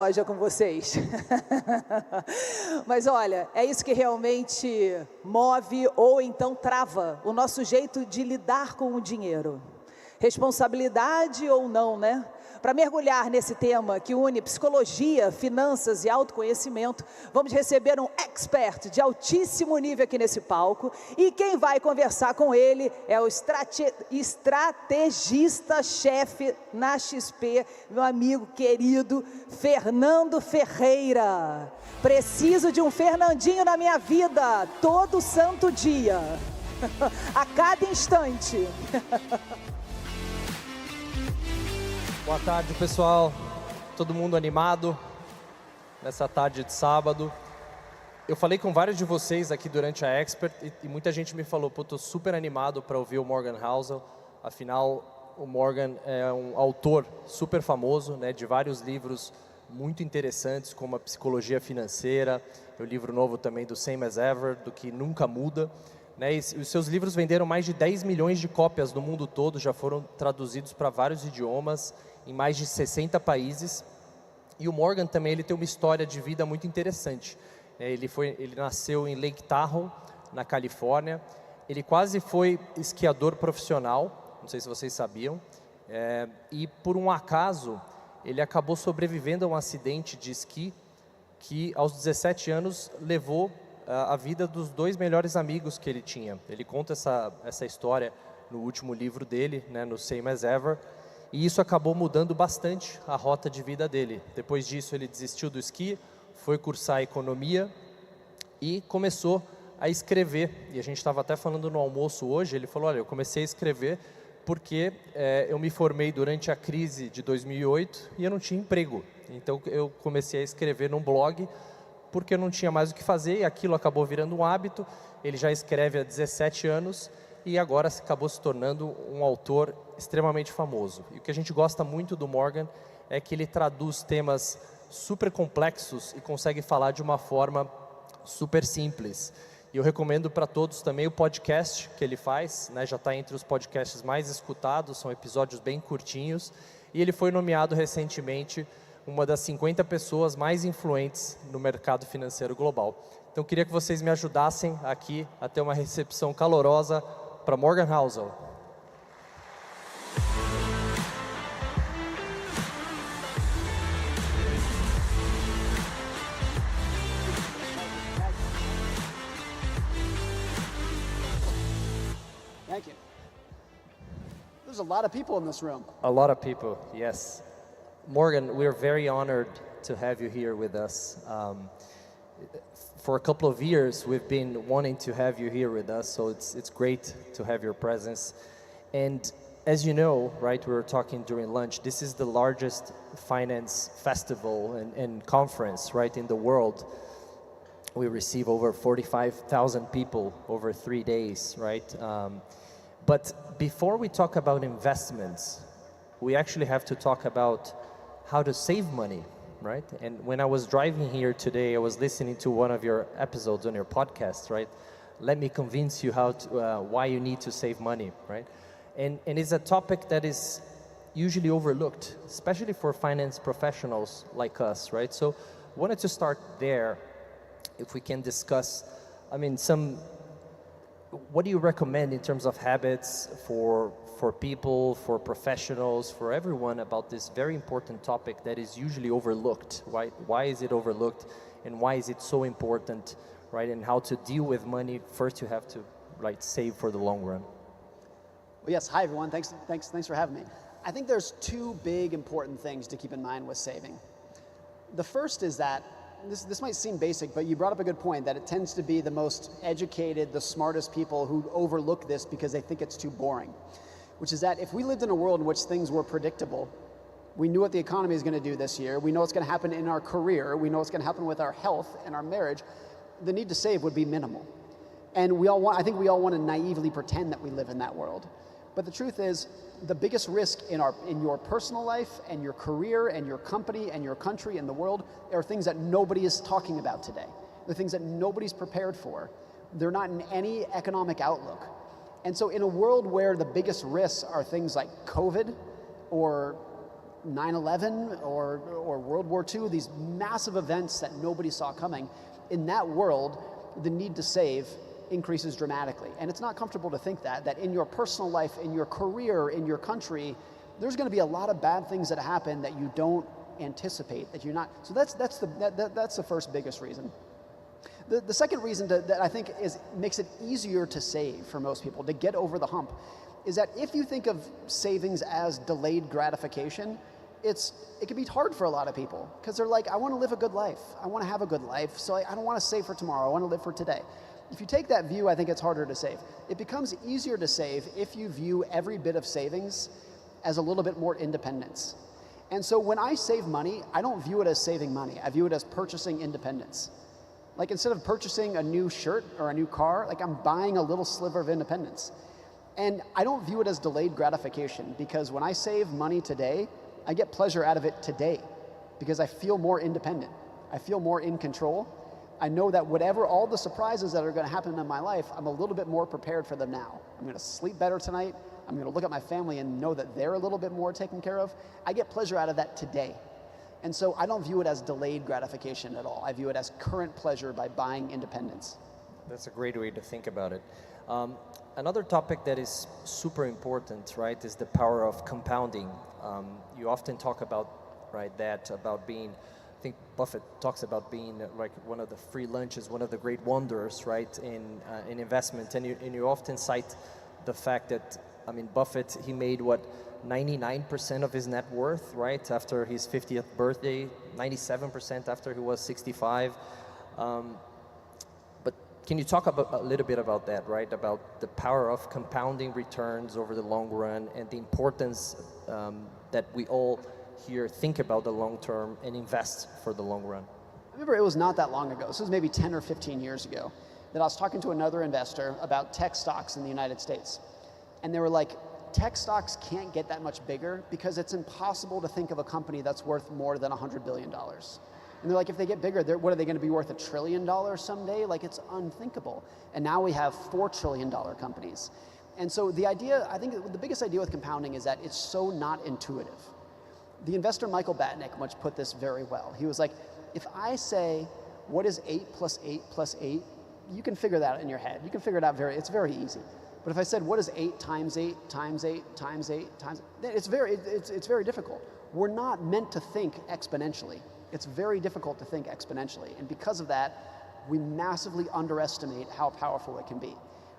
Loja com vocês. Mas olha, é isso que realmente move ou então trava o nosso jeito de lidar com o dinheiro. Responsabilidade ou não, né? Para mergulhar nesse tema que une psicologia, finanças e autoconhecimento, vamos receber um expert de altíssimo nível aqui nesse palco. E quem vai conversar com ele é o estrategista-chefe na XP, meu amigo querido Fernando Ferreira. Preciso de um Fernandinho na minha vida, todo santo dia, a cada instante. Boa tarde, pessoal. Todo mundo animado nessa tarde de sábado. Eu falei com vários de vocês aqui durante a Expert e muita gente me falou, pô, tô super animado para ouvir o Morgan Housel. Afinal, o Morgan é um autor super famoso, né, de vários livros muito interessantes, como a Psicologia Financeira, o livro novo também do Same as Ever, do que nunca muda. Né, e os seus livros venderam mais de 10 milhões de cópias no mundo todo, já foram traduzidos para vários idiomas, em mais de 60 países. E o Morgan também ele tem uma história de vida muito interessante. Ele nasceu em Lake Tahoe, na Califórnia. Ele quase foi esquiador profissional, não sei se vocês sabiam. E por um acaso, ele acabou sobrevivendo a um acidente de esqui que aos 17 anos levou a vida dos dois melhores amigos que ele tinha. Ele conta essa história no último livro dele, né, no Same as Ever, e isso acabou mudando bastante a rota de vida dele. Depois disso ele desistiu do esqui, foi cursar economia e começou a escrever. E a gente estava até falando no almoço hoje, ele falou, olha, eu comecei a escrever porque eu me formei durante a crise de 2008 e eu não tinha emprego. Então eu comecei a escrever num blog porque eu não tinha mais o que fazer e aquilo acabou virando um hábito. Ele já escreve há 17 anos e agora acabou se tornando um autor extremamente famoso. E o que a gente gosta muito do Morgan é que ele traduz temas super complexos e consegue falar de uma forma super simples. E eu recomendo para todos também o podcast que ele faz, né, já está entre os podcasts mais escutados, são episódios bem curtinhos, e ele foi nomeado recentemente uma das 50 pessoas mais influentes no mercado financeiro global. Então, queria que vocês me ajudassem aqui a ter uma recepção calorosa para Morgan Housel. Thank you. There's a lot of people in this room. A lot of people, yes. Morgan, we're very honored to have you here with us. For a couple of years, we've been wanting to have you here with us, so it's great to have your presence. And as you know, right, we were talking during lunch, this is the largest finance festival and conference, right, in the world. We receive over 45,000 people over 3 days, right? But before we talk about investments, we actually have to talk about how to save money, right? And when I was driving here today, I was listening to one of your episodes on your podcast, right? Let me convince you why you need to save money, right? And it's a topic that is usually overlooked, especially for finance professionals like us, right? So I wanted to start there, if we can discuss, I mean, what do you recommend in terms of habits for people, for professionals, for everyone about this very important topic that is usually overlooked, right? Why is it overlooked and why is it so important, right? And how to deal with money. First you have to, right, save for the long run. Well, yes, hi everyone, thanks for having me. I think there's two big important things to keep in mind with saving. The first is that, this might seem basic, but you brought up a good point, that it tends to be the most educated, the smartest people who overlook this because they think it's too boring. Which is that if we lived in a world in which things were predictable, we knew what the economy is going to do this year, we know what's going to happen in our career, we know what's going to happen with our health and our marriage, the need to save would be minimal. And I think we all want to naively pretend that we live in that world. But the truth is, the biggest risk in your personal life and your career and your company and your country and the world are things that nobody is talking about today. The things that nobody's prepared for. They're not in any economic outlook. And so in a world where the biggest risks are things like COVID or 9/11 or World War II, these massive events that nobody saw coming, in that world, the need to save increases dramatically. And it's not comfortable to think that in your personal life, in your career, in your country, there's going to be a lot of bad things that happen that you don't anticipate, that you're not. So that's the first biggest reason. The second reason that I think makes it easier to save for most people, to get over the hump, is that if you think of savings as delayed gratification, it can be hard for a lot of people, because they're like, I want to live a good life. I want to have a good life, so I don't want to save for tomorrow. I want to live for today. If you take that view, I think it's harder to save. It becomes easier to save if you view every bit of savings as a little bit more independence. And so when I save money, I don't view it as saving money. I view it as purchasing independence. Like, instead of purchasing a new shirt or a new car, like, I'm buying a little sliver of independence. And I don't view it as delayed gratification, because when I save money today, I get pleasure out of it today, because I feel more independent. I feel more in control. I know that whatever, all the surprises that are going to happen in my life, I'm a little bit more prepared for them now. I'm going to sleep better tonight. I'm going to look at my family and know that they're a little bit more taken care of. I get pleasure out of that today. And so I don't view it as delayed gratification at all. I view it as current pleasure by buying independence. That's a great way to think about it. Another topic that is super important, right, is the power of compounding. You often talk about, right, about being, I think Buffett talks about being like one of the free lunches, one of the great wonders, right, in investment. And you often cite the fact that, I mean, Buffett, he made what, 99% of his net worth, right, after his 50th birthday, 97% after he was 65. But can you talk a little bit about that, right, about the power of compounding returns over the long run, and the importance that we all here think about the long term and invest for the long run? I remember it was not that long ago, this was maybe 10 or 15 years ago, that I was talking to another investor about tech stocks in the United States. And they were like, tech stocks can't get that much bigger because it's impossible to think of a company that's worth more than $100 billion. And they're like, if they get bigger, what are they going to be worth, $1 trillion someday? Like, it's unthinkable. And now we have $4 trillion companies. And so the idea, I think the biggest idea with compounding is that it's so not intuitive. The investor Michael Batnick once put this very well. He was like, if I say, what is 8 plus 8 plus 8? You can figure that out in your head. You can figure it out it's very easy. But if I said, what is 8 times 8 times 8 times 8 times 8? It's very difficult. We're not meant to think exponentially. It's very difficult to think exponentially. And because of that, we massively underestimate how powerful it can be.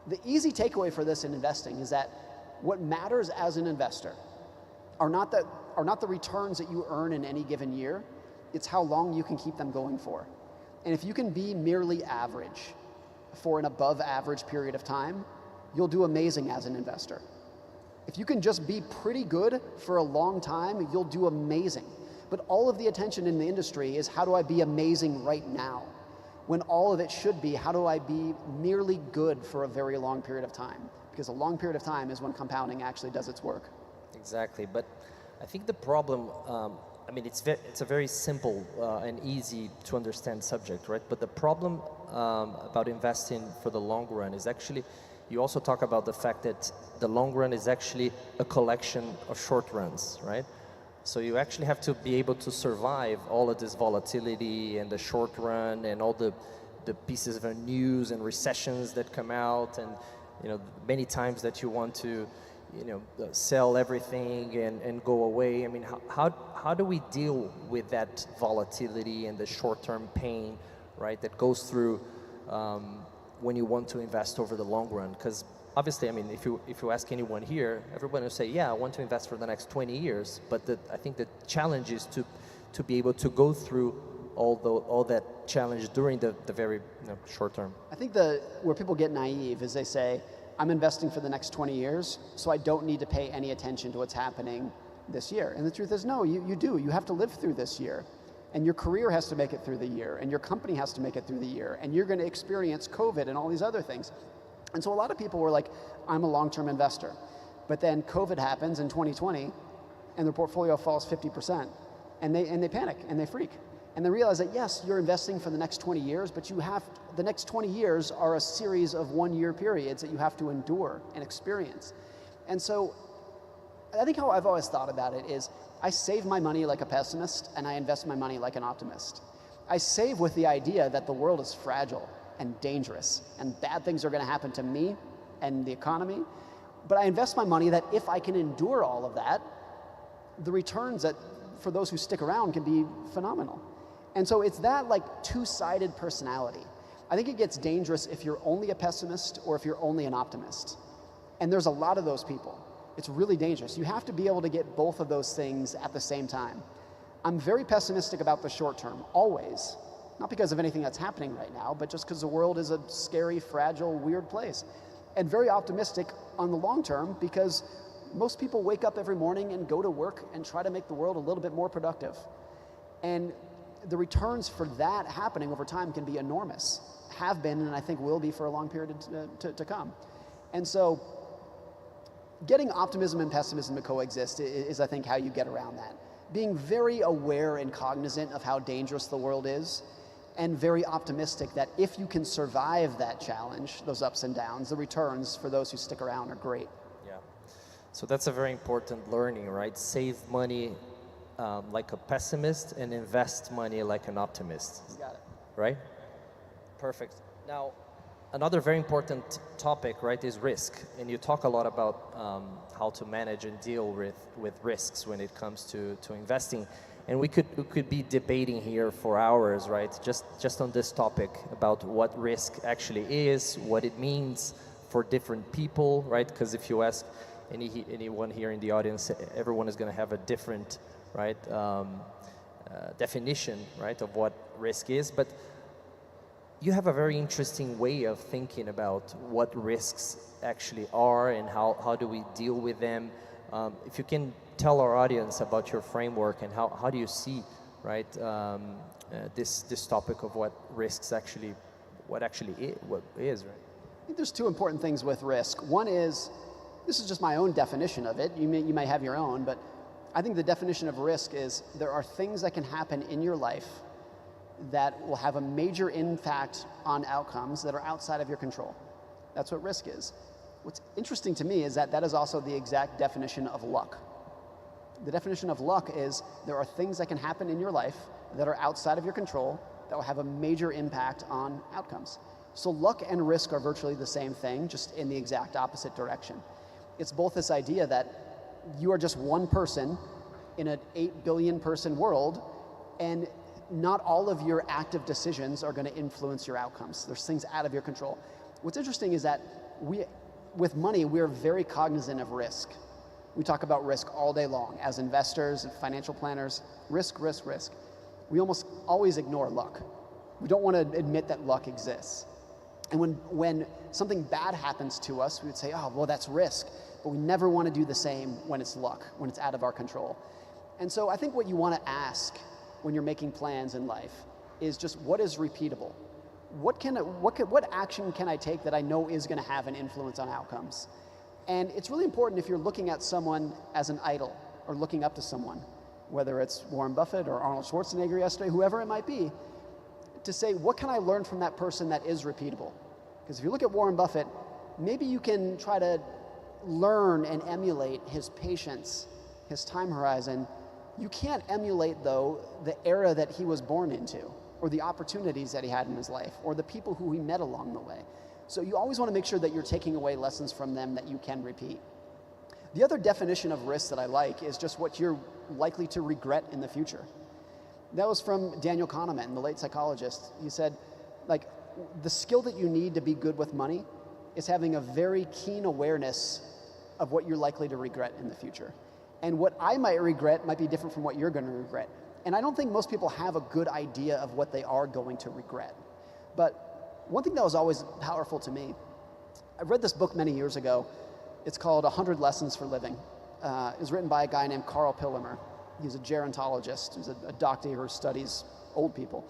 The easy takeaway for this in investing is that what matters as an investor are not the returns that you earn in any given year. It's how long you can keep them going for. And if you can be merely average for an above average period of time, you'll do amazing as an investor. If you can just be pretty good for a long time, you'll do amazing. But all of the attention in the industry is, how do I be amazing right now? When all of it should be, how do I be merely good for a very long period of time? Because a long period of time is when compounding actually does its work. Exactly, but I think the problem, I mean, it's a very simple and easy to understand subject, right? But the problem about investing for the long run is actually, you also talk about the fact that the long run is actually a collection of short runs, right? So you actually have to be able to survive all of this volatility and the short run and all the pieces of news and recessions that come out, and, you know, many times that you want to, you know, sell everything and go away. I mean, how do we deal with that volatility and the short-term pain, right, that goes through when you want to invest over the long run? Because obviously, I mean, if you ask anyone here, everyone will say, yeah, I want to invest for the next 20 years. But I think the challenge is to be able to go through all that challenge during the very, you know, short term. I think where people get naive is they say, I'm investing for the next 20 years, so I don't need to pay any attention to what's happening this year. And the truth is, no, you do. You have to live through this year. And your career has to make it through the year, and your company has to make it through the year, and you're going to experience COVID and all these other things. And so a lot of people were like, I'm a long-term investor. But then COVID happens in 2020, and their portfolio falls 50%, and they panic, and they freak. And they realize that, yes, you're investing for the next 20 years, but the next 20 years are a series of one-year periods that you have to endure and experience. And so I think how I've always thought about it is, I save my money like a pessimist, and I invest my money like an optimist. I save with the idea that the world is fragile and dangerous, and bad things are going to happen to me and the economy. But I invest my money that if I can endure all of that, the returns that for those who stick around can be phenomenal. And so it's that like two-sided personality. I think it gets dangerous if you're only a pessimist or if you're only an optimist. And there's a lot of those people. It's really dangerous. You have to be able to get both of those things at the same time. I'm very pessimistic about the short term, always. Not because of anything that's happening right now, but just because the world is a scary, fragile, weird place. And very optimistic on the long term because most people wake up every morning and go to work and try to make the world a little bit more productive. And the returns for that happening over time can be enormous. Have been, and I think will be for a long period to come. And so getting optimism and pessimism to coexist is I think how you get around that. Being very aware and cognizant of how dangerous the world is, and very optimistic that if you can survive that challenge, those ups and downs, the returns for those who stick around are great. Yeah. So that's a very important learning, right? Save money like a pessimist and invest money like an optimist. You got it. Right? Perfect. Now, another very important topic, right, is risk. And you talk a lot about how to manage and deal with risks when it comes to investing. And we could be debating here for hours, right? Just on this topic about what risk actually is, what it means for different people, right? Because if you ask anyone here in the audience, everyone is going to have a different, right, definition, right, of what risk is. But you have a very interesting way of thinking about what risks actually are and how do we deal with them. If you can tell our audience about your framework and how do you see, right, this topic of what risks actually, what is, right? I think there's two important things with risk. One is, this is just my own definition of it. You may have your own, but I think the definition of risk is there are things that can happen in your life that will have a major impact on outcomes that are outside of your control. That's what risk is. What's interesting to me is that is also the exact definition of luck. The definition of luck is there are things that can happen in your life that are outside of your control that will have a major impact on outcomes. So luck and risk are virtually the same thing, just in the exact opposite direction. It's both this idea that you are just one person in an 8 billion person world, and not all of your active decisions are going to influence your outcomes. There's things out of your control. What's interesting is that with money, we're very cognizant of risk. We talk about risk all day long as investors and financial planners. Risk, risk, risk. We almost always ignore luck. We don't want to admit that luck exists. And when something bad happens to us, we would say, oh, well, that's risk. But we never want to do the same when it's luck, when it's out of our control. And so I think what you want to ask when you're making plans in life is just what is repeatable? What action can I take that I know is going to have an influence on outcomes? And it's really important if you're looking at someone as an idol or looking up to someone, whether it's Warren Buffett or Arnold Schwarzenegger yesterday, whoever it might be, to say, what can I learn from that person that is repeatable? Because if you look at Warren Buffett, maybe you can try to learn and emulate his patience, his time horizon. You can't emulate, though, the era that he was born into, or the opportunities that he had in his life, or the people who he met along the way. So you always want to make sure that you're taking away lessons from them that you can repeat. The other definition of risk that I like is just what you're likely to regret in the future. That was from Daniel Kahneman, the late psychologist. He said, like, the skill that you need to be good with money is having a very keen awareness of what you're likely to regret in the future. And what I might regret might be different from what you're going to regret. And I don't think most people have a good idea of what they are going to regret. But one thing that was always powerful to me, I read this book many years ago. It's called 100 Lessons for Living. It was written by a guy named Carl Pillimer. He's a gerontologist. He's a doctor who studies old people.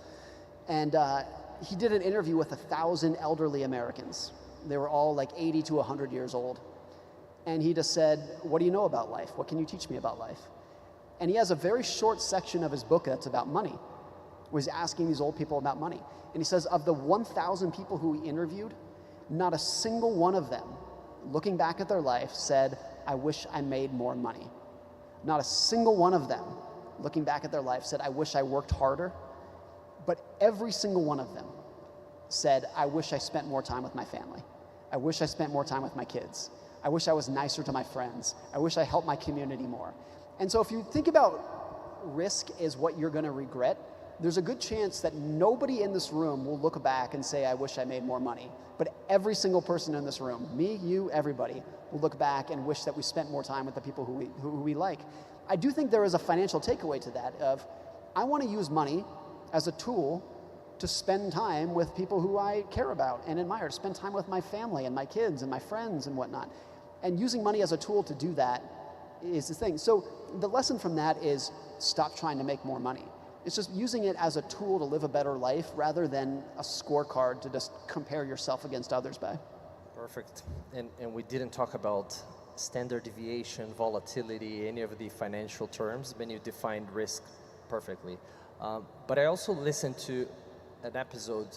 And he did an interview with 1,000 elderly Americans. They were all like 80 to 100 years old. And he just said, what do you know about life? What can you teach me about life? And he has a very short section of his book that's about money, where he's asking these old people about money. And he says, of the 1,000 people who he interviewed, not a single one of them, looking back at their life, said, I wish I made more money. Not a single one of them, looking back at their life, said, I wish I worked harder. But every single one of them said, I wish I spent more time with my family. I wish I spent more time with my kids. I wish I was nicer to my friends. I wish I helped my community more. And so if you think about risk as what you're going to regret, there's a good chance that nobody in this room will look back and say, I wish I made more money. But every single person in this room, me, you, everybody, will look back and wish that we spent more time with the people who we like. I do think there is a financial takeaway to that of, I want to use money as a tool to spend time with people who I care about and admire, to spend time with my family and my kids and my friends and whatnot. And using money as a tool to do that is the thing. So the lesson from that is stop trying to make more money. It's just using it as a tool to live a better life rather than a scorecard to just compare yourself against others by. Perfect. And we didn't talk about standard deviation, volatility, any of the financial terms, when you defined risk perfectly. But I also listened to an episode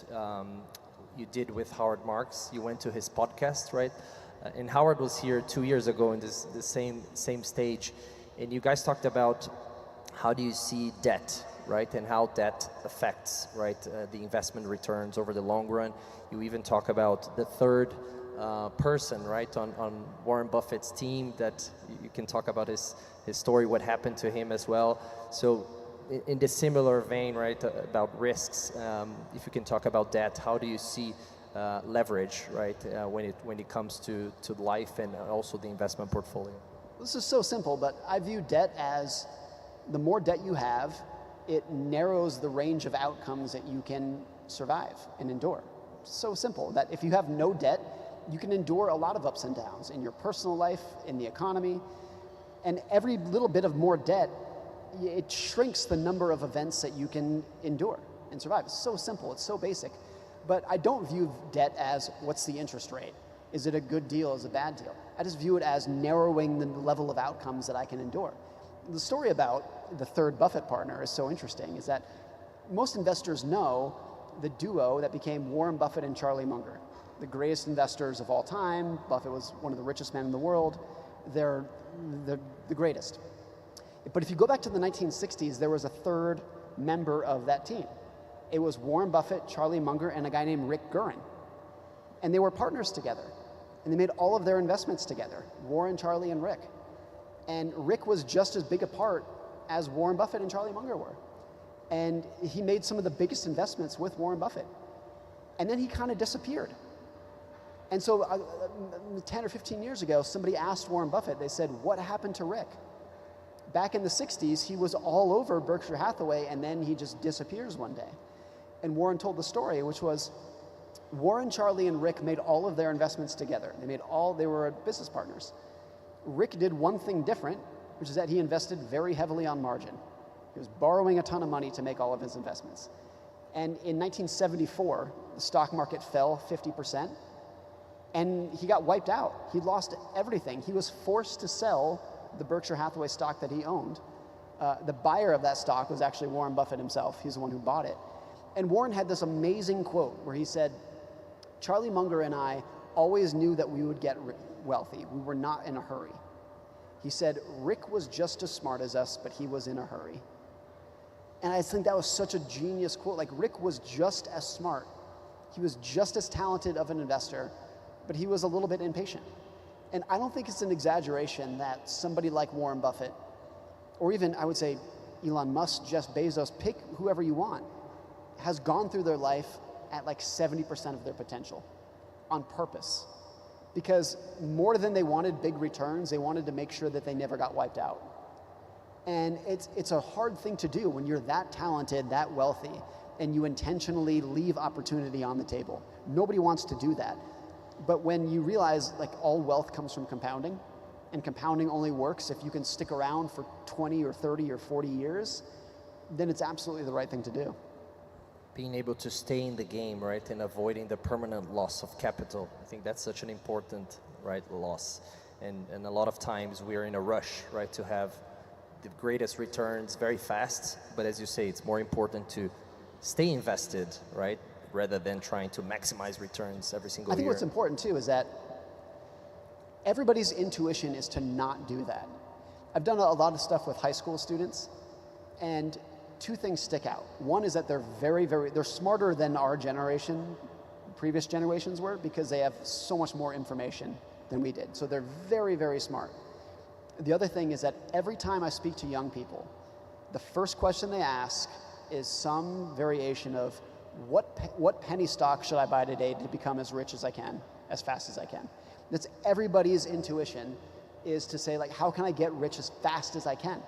you did with Howard Marks. You went to his podcast, right? And Howard was here 2 years ago in the same stage. And you guys talked about how do you see debt, right? And how debt affects, right, the investment returns over the long run. You even talk about the third person, right, on Warren Buffett's team, that you can talk about his story, what happened to him as well. So in the similar vein, right, about risks, if you can talk about debt, how do you see leverage, right, when it comes to life and also the investment portfolio? This is so simple, but I view debt as the more debt you have, it narrows the range of outcomes that you can survive and endure. So simple that if you have no debt, you can endure a lot of ups and downs in your personal life, in the economy, and every little bit of more debt, it shrinks the number of events that you can endure and survive. It's so simple, it's so basic. But I don't view debt as what's the interest rate? Is it a good deal, is it a bad deal? I just view it as narrowing the level of outcomes that I can endure. The story about the third Buffett partner is so interesting, is that most investors know the duo that became Warren Buffett and Charlie Munger, the greatest investors of all time. Buffett was one of the richest men in the world. They're the greatest. But if you go back to the 1960s, there was a third member of that team. It was Warren Buffett, Charlie Munger, and a guy named Rick Guerin. And they were partners together. And they made all of their investments together, Warren, Charlie, and Rick. And Rick was just as big a part as Warren Buffett and Charlie Munger were. And he made some of the biggest investments with Warren Buffett. And then he kind of disappeared. And so 10 or 15 years ago, somebody asked Warren Buffett, they said, what happened to Rick? Back in the 60s, he was all over Berkshire Hathaway, and then he just disappears one day. And Warren told the story, which was Warren, Charlie, and Rick made all of their investments together. They were business partners. Rick did one thing different, which is that he invested very heavily on margin. He was borrowing a ton of money to make all of his investments. And in 1974, the stock market fell 50%, and he got wiped out. He lost everything. He was forced to sell the Berkshire Hathaway stock that he owned. The buyer of that stock was actually Warren Buffett himself. He's the one who bought it. And Warren had this amazing quote where he said, Charlie Munger and I always knew that we would get wealthy. We were not in a hurry. He said, Rick was just as smart as us, but he was in a hurry. And I think that was such a genius quote. Like, Rick was just as smart. He was just as talented of an investor, but he was a little bit impatient. And I don't think it's an exaggeration that somebody like Warren Buffett, or even I would say Elon Musk, Jeff Bezos, pick whoever you want, has gone through their life at like 70% of their potential on purpose. Because more than they wanted big returns, they wanted to make sure that they never got wiped out. And it's a hard thing to do when you're that talented, that wealthy, and you intentionally leave opportunity on the table. Nobody wants to do that. But when you realize like all wealth comes from compounding, and compounding only works if you can stick around for 20 or 30 or 40 years, then it's absolutely the right thing to do. Being able to stay in the game, right, and avoiding the permanent loss of capital. I think that's such an important, right, loss. And a lot of times we're in a rush, right, to have the greatest returns very fast. But as you say, it's more important to stay invested, right, rather than trying to maximize returns every single year. I think what's important too is that everybody's intuition is to not do that. I've done a lot of stuff with high school students, and two things stick out. One is that they're they're smarter than our generation, previous generations were, because they have so much more information than we did. So they're very, very smart. The other thing is that every time I speak to young people, the first question they ask is some variation of, what penny stock should I buy today to become as rich as I can, as fast as I can? That's everybody's intuition, is to say, like, how can I get rich as fast as I can?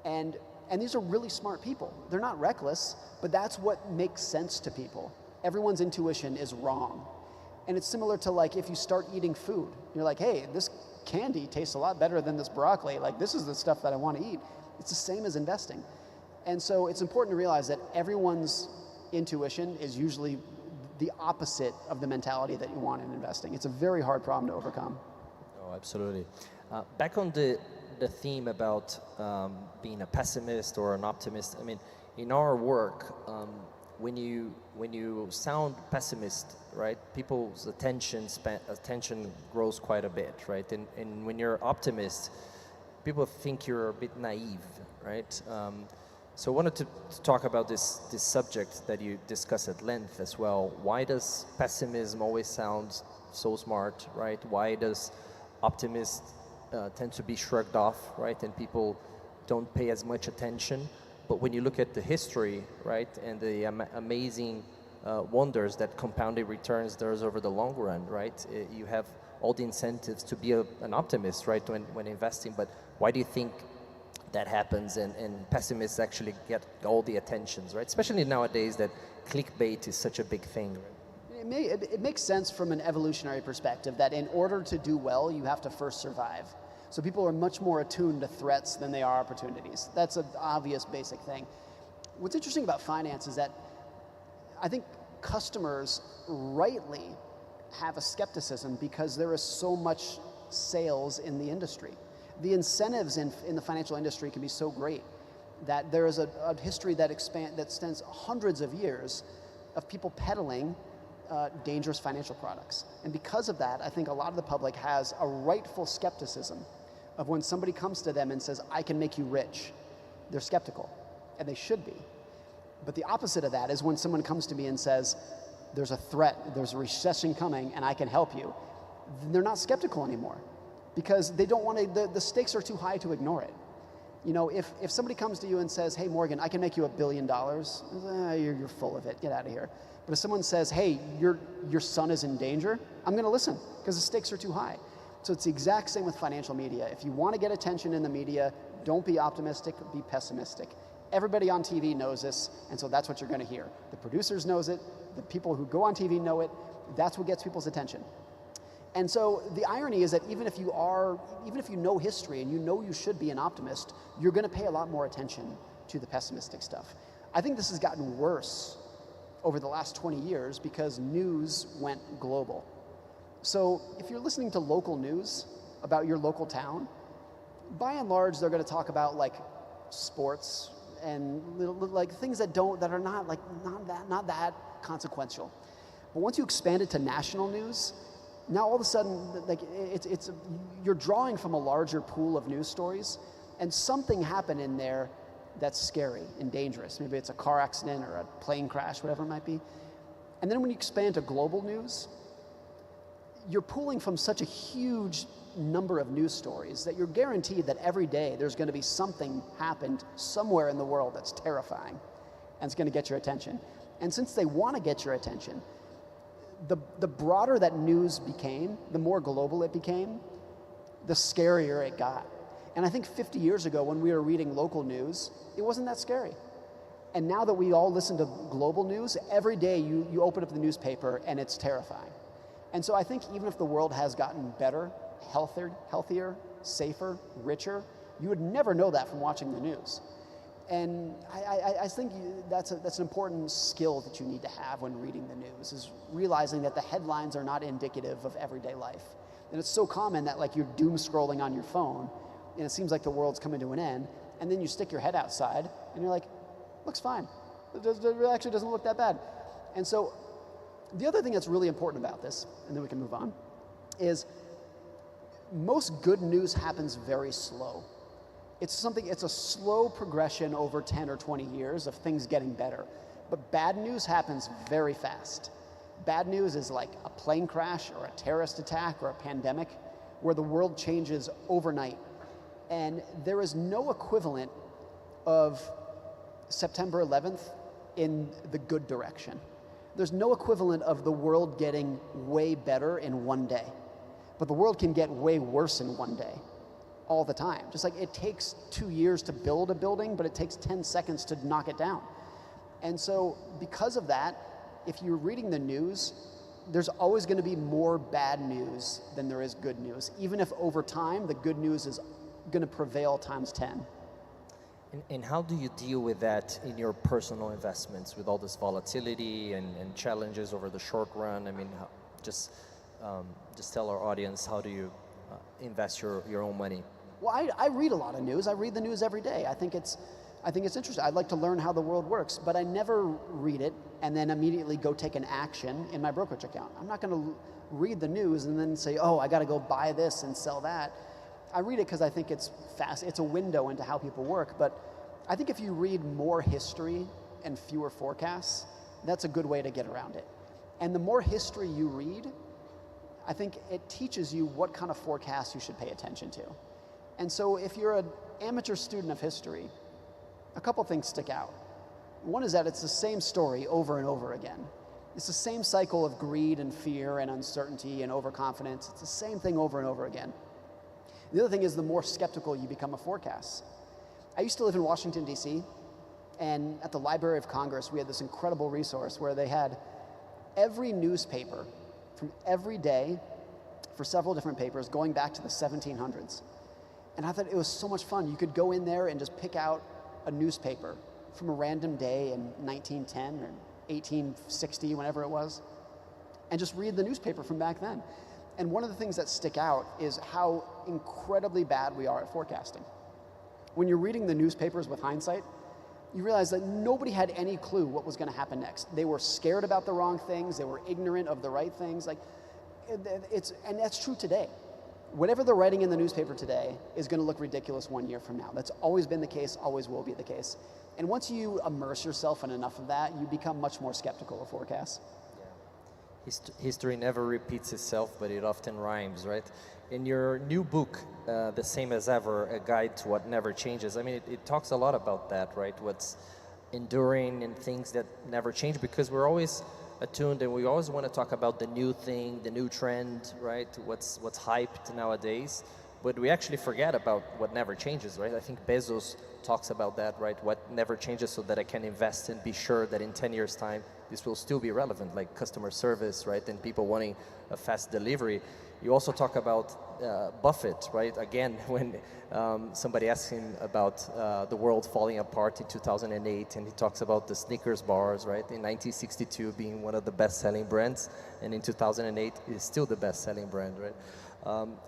And these are really smart people. They're not reckless, but that's what makes sense to people. Everyone's intuition is wrong. And it's similar to, like, if you start eating food, you're like, hey, this candy tastes a lot better than this broccoli. Like, this is the stuff that I want to eat. It's the same as investing. And so it's important to realize that everyone's intuition is usually the opposite of the mentality that you want in investing. It's a very hard problem to overcome. Oh, absolutely. Back on the theme about being a pessimist or an optimist, I mean, in our work, when you sound pessimist, right, people's attention grows quite a bit, right? And when you're optimist, people think you're a bit naive, right? So I wanted to talk about this subject that you discuss at length as well. Why does pessimism always sound so smart, right? Why does optimists tend to be shrugged off, right? And people don't pay as much attention. But when you look at the history, right, and the amazing wonders that compounded returns does over the long run, right? You have all the incentives to be an optimist, right, when investing. But why do you think that happens and pessimists actually get all the attentions, right? Especially nowadays that clickbait is such a big thing. Right? It makes sense from an evolutionary perspective that in order to do well, you have to first survive. So people are much more attuned to threats than they are opportunities. That's an obvious basic thing. What's interesting about finance is that I think customers rightly have a skepticism because there is so much sales in the industry. The incentives in the financial industry can be so great that there is a history that extends hundreds of years of people peddling dangerous financial products. And because of that, I think a lot of the public has a rightful skepticism of when somebody comes to them and says, I can make you rich. They're skeptical, and they should be. But the opposite of that is when someone comes to me and says, there's a threat, there's a recession coming, and I can help you. They're not skeptical anymore because they don't want to, the stakes are too high to ignore it. You know, if somebody comes to you and says, hey, Morgan, I can make you $1 billion, you're full of it, get out of here. But if someone says, hey, your son is in danger, I'm going to listen because the stakes are too high. So it's the exact same with financial media. If you want to get attention in the media, don't be optimistic, be pessimistic. Everybody on TV knows this, and so that's what you're going to hear. The producers knows it, the people who go on TV know it, that's what gets people's attention. And so the irony is that even if you know history and you know you should be an optimist, you're going to pay a lot more attention to the pessimistic stuff. I think this has gotten worse over the last 20 years because news went global. So if you're listening to local news about your local town, by and large, they're going to talk about like sports and like things that are not that consequential. But once you expand it to national news, now all of a sudden, like you're drawing from a larger pool of news stories, and something happened in there that's scary and dangerous. Maybe it's a car accident or a plane crash, whatever it might be. And then when you expand to global news, you're pulling from such a huge number of news stories that you're guaranteed that every day there's going to be something happened somewhere in the world that's terrifying and it's going to get your attention. And since they want to get your attention, the broader that news became, the more global it became, the scarier it got. And I think 50 years ago when we were reading local news, it wasn't that scary. And now that we all listen to global news, every day you open up the newspaper and it's terrifying. And so I think even if the world has gotten better, healthier, safer, richer, you would never know that from watching the news. And I think that's an important skill that you need to have when reading the news, is realizing that the headlines are not indicative of everyday life. And it's so common that like you're doom scrolling on your phone and it seems like the world's coming to an end, and then you stick your head outside and you're like, looks fine. It actually doesn't look that bad. And so the other thing that's really important about this, and then we can move on, is most good news happens very slow. It's a slow progression over 10 or 20 years of things getting better. But bad news happens very fast. Bad news is like a plane crash or a terrorist attack or a pandemic where the world changes overnight. And there is no equivalent of September 11th in the good direction. There's no equivalent of the world getting way better in one day. But the world can get way worse in one day, all the time. Just like it takes 2 years to build a building, but it takes 10 seconds to knock it down. And so because of that, if you're reading the news, there's always going to be more bad news than there is good news, even if over time the good news is going to prevail times 10. And how do you deal with that in your personal investments, with all this volatility and challenges over the short run? I mean, just tell our audience, how do you invest your own money? Well, I read a lot of news. I read the news every day. I think it's interesting. I'd like to learn how the world works, but I never read it and then immediately go take an action in my brokerage account. I'm not going to read the news and then say, oh, I got to go buy this and sell that. I read it because I think it's fast. It's a window into how people work. But I think if you read more history and fewer forecasts, that's a good way to get around it. And the more history you read, I think it teaches you what kind of forecasts you should pay attention to. And so if you're an amateur student of history, a couple things stick out. One is that it's the same story over and over again. It's the same cycle of greed and fear and uncertainty and overconfidence. It's the same thing over and over again. The other thing is the more skeptical you become of forecasts. I used to live in Washington, D.C., and at the Library of Congress, we had this incredible resource where they had every newspaper from every day for several different papers going back to the 1700s. And I thought it was so much fun. You could go in there and just pick out a newspaper from a random day in 1910 or 1860, whenever it was, and just read the newspaper from back then. And one of the things that stick out is how incredibly bad we are at forecasting. When you're reading the newspapers with hindsight, you realize that nobody had any clue what was going to happen next. They were scared about the wrong things. They were ignorant of the right things. And that's true today. Whatever they're writing in the newspaper today is going to look ridiculous 1 year from now. That's always been the case, always will be the case. And once you immerse yourself in enough of that, you become much more skeptical of forecasts. History never repeats itself, but it often rhymes, right? In your new book, The Same as Ever, A Guide to What Never Changes, I mean, it talks a lot about that, right? What's enduring and things that never change, because we're always attuned and we always want to talk about the new thing, the new trend, right? What's hyped nowadays, but we actually forget about what never changes, right? I think Bezos talks about that, right? What never changes, so that I can invest and be sure that in 10 years' time, this will still be relevant, like customer service, right? And people wanting a fast delivery. You also talk about Buffett, right? Again, when somebody asks him about the world falling apart in 2008, and he talks about the Snickers bars, right? In 1962 being one of the best-selling brands, and in 2008 is still the best-selling brand, right?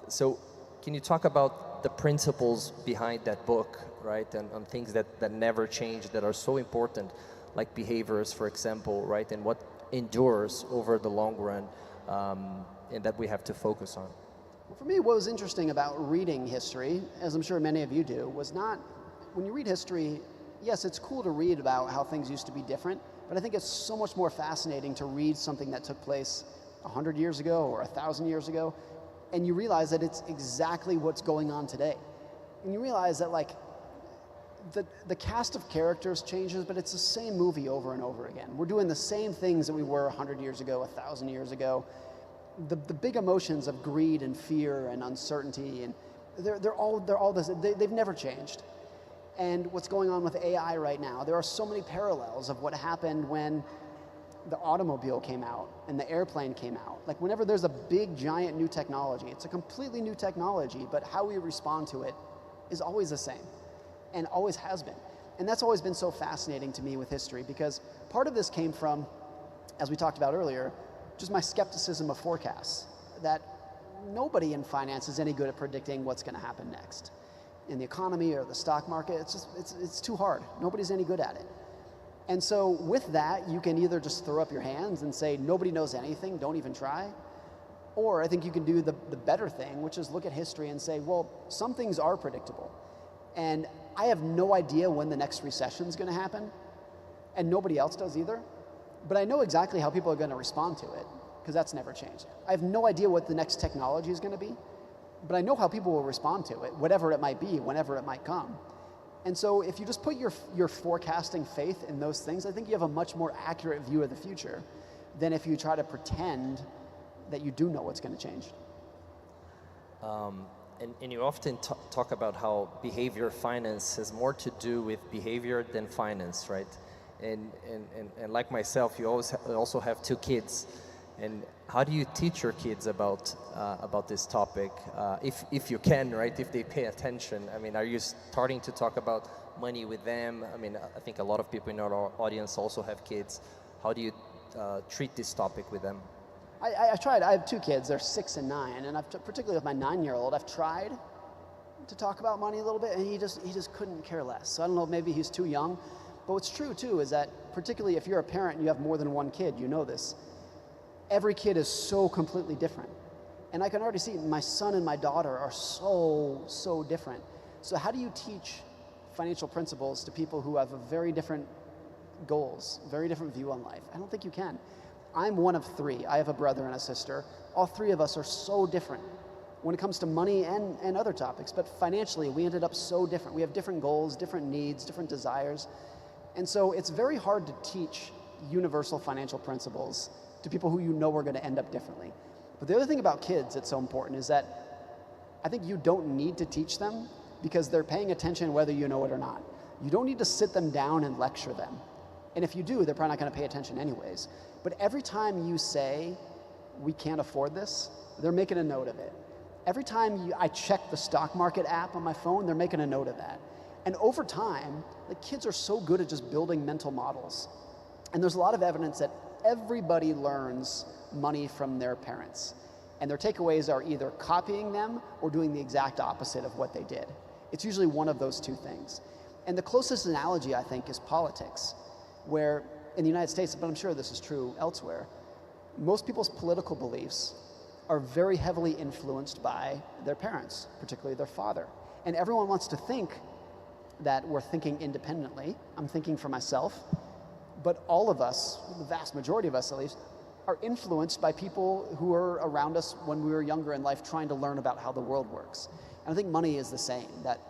So can you talk about the principles behind that book, right? And on things that never change, that are so important, like behaviors, for example, right? And what endures over the long run, and that we have to focus on. Well, for me, what was interesting about reading history, as I'm sure many of you do, was not, when you read history, yes, it's cool to read about how things used to be different, but I think it's so much more fascinating to read something that took place 100 years ago or 1,000 years ago, and you realize that it's exactly what's going on today. And you realize that, like, the cast of characters changes, but it's the same movie over and over again. We're doing the same things that we were 100 years ago, 1,000 years ago. The big emotions of greed and fear and uncertainty, and they're all this. They've never changed. And what's going on with AI right now, there are so many parallels of what happened when the automobile came out and the airplane came out. Like, whenever there's a big, giant new technology, it's a completely new technology, but how we respond to it is always the same, and always has been. And that's always been so fascinating to me with history, because part of this came from, as we talked about earlier, just my skepticism of forecasts, that nobody in finance is any good at predicting what's going to happen next. In the economy or the stock market, it's too hard. Nobody's any good at it. And so with that, you can either just throw up your hands and say, nobody knows anything, don't even try. Or I think you can do the better thing, which is look at history and say, well, some things are predictable. And I have no idea when the next recession is going to happen, and nobody else does either. But I know exactly how people are going to respond to it, because that's never changed. I have no idea what the next technology is going to be, but I know how people will respond to it, whatever it might be, whenever it might come. And so if you just put your forecasting faith in those things, I think you have a much more accurate view of the future than if you try to pretend that you do know what's going to change. And you often talk about how behavior finance has more to do with behavior than finance, right? And like myself, you also have 2 kids. And how do you teach your kids about this topic, if you can, right? If they pay attention. I mean, are you starting to talk about money with them? I mean, I think a lot of people in our audience also have kids. How do you treat this topic with them? I tried. I have 2 kids. They're 6 and 9, and particularly with my 9-year-old, I've tried to talk about money a little bit, and he just couldn't care less. So I don't know, maybe he's too young. But what's true too is that, particularly if you're a parent and you have more than 1 kid, you know this. Every kid is so completely different, and I can already see my son and my daughter are so different. So how do you teach financial principles to people who have a very different goals, very different view on life? I don't think you can. I'm one of 3. I have a brother and a sister. All 3 of us are so different when it comes to money and other topics, but financially we ended up so different. We have different goals, different needs, different desires. And so it's very hard to teach universal financial principles to people who you know are going to end up differently. But the other thing about kids that's so important is that I think you don't need to teach them because they're paying attention whether you know it or not. You don't need to sit them down and lecture them. And if you do, they're probably not going to pay attention anyways. But every time you say, we can't afford this, they're making a note of it. Every time I check the stock market app on my phone, they're making a note of that. And over time, the kids are so good at just building mental models. And there's a lot of evidence that everybody learns money from their parents. And their takeaways are either copying them or doing the exact opposite of what they did. It's usually one of those 2 things. And the closest analogy, I think, is politics, where in the United States, but I'm sure this is true elsewhere, most people's political beliefs are very heavily influenced by their parents, particularly their father. And everyone wants to think that we're thinking independently. I'm thinking for myself. But all of us, the vast majority of us at least, are influenced by people who are around us when we were younger in life trying to learn about how the world works. And I think money is the same. That,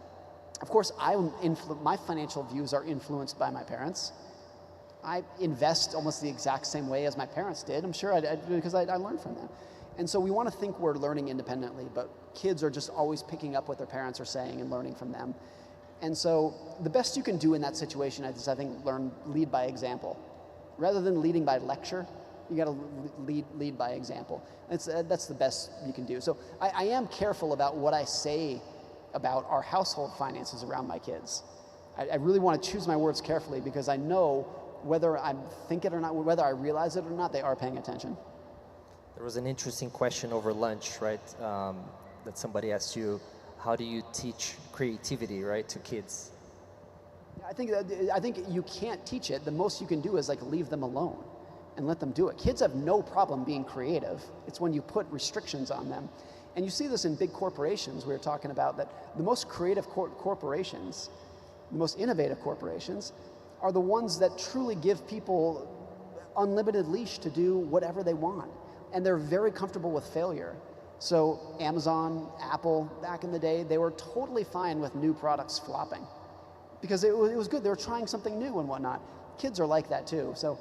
of course, my financial views are influenced by my parents. I invest almost the exact same way as my parents did. I'm sure I do because I learned from them. And so we want to think we're learning independently, but kids are just always picking up what their parents are saying and learning from them. And so the best you can do in that situation is, I think, lead by example. Rather than leading by lecture, you got to lead by example. That's the best you can do. So I am careful about what I say about our household finances around my kids. I really want to choose my words carefully because I know whether I think it or not, whether I realize it or not, they are paying attention. There was an interesting question over lunch, right? That somebody asked you, how do you teach creativity, right, to kids? I think you can't teach it. The most you can do is leave them alone and let them do it. Kids have no problem being creative. It's when you put restrictions on them. And you see this in big corporations. We were talking about that the most creative corporations, the most innovative corporations, are the ones that truly give people unlimited leash to do whatever they want. And they're very comfortable with failure. So Amazon, Apple, back in the day, they were totally fine with new products flopping because it was good. They were trying something new and whatnot. Kids are like that too. So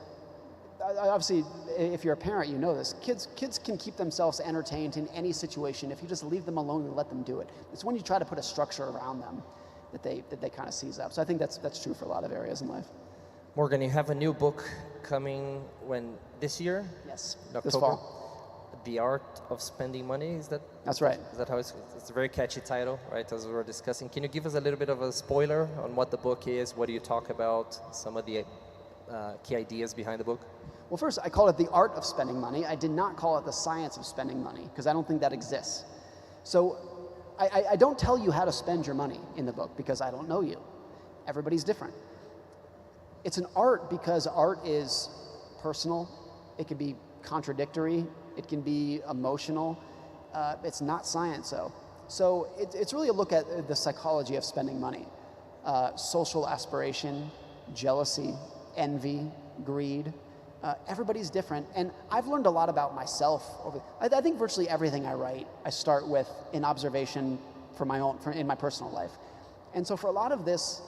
obviously, if you're a parent, you know this. Kids can keep themselves entertained in any situation if you just leave them alone and let them do it. It's when you try to put a structure around them that they kind of seize up. So I think that's true for a lot of areas in life. Morgan, you have a new book coming this year? Yes, in October? this fall. The Art of Spending Money, is that? That's right. Is that how it's a very catchy title, right, as we were discussing. Can you give us a little bit of a spoiler on what the book is? What do you talk about? Some of the key ideas behind the book? Well, first, I call it The Art of Spending Money. I did not call it The Science of Spending Money because I don't think that exists. So I don't tell you how to spend your money in the book because I don't know you. Everybody's different. It's an art because art is personal. It can be contradictory. It can be emotional. It's not science, though. So it's really a look at the psychology of spending money. Social aspiration, jealousy, envy, greed. Everybody's different, and I've learned a lot about myself. I think virtually everything I write, I start with an observation in my personal life. And so for a lot of this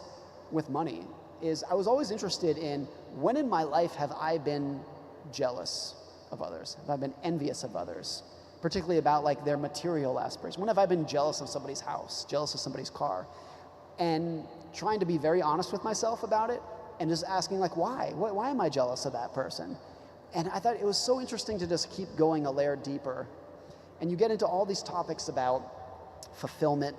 with money is I was always interested in when in my life have I been jealous of others? Have I been envious of others? Particularly about like their material aspirations. When have I been jealous of somebody's house, jealous of somebody's car? And trying to be very honest with myself about it and just asking like, why? Why am I jealous of that person? And I thought it was so interesting to just keep going a layer deeper. And you get into all these topics about fulfillment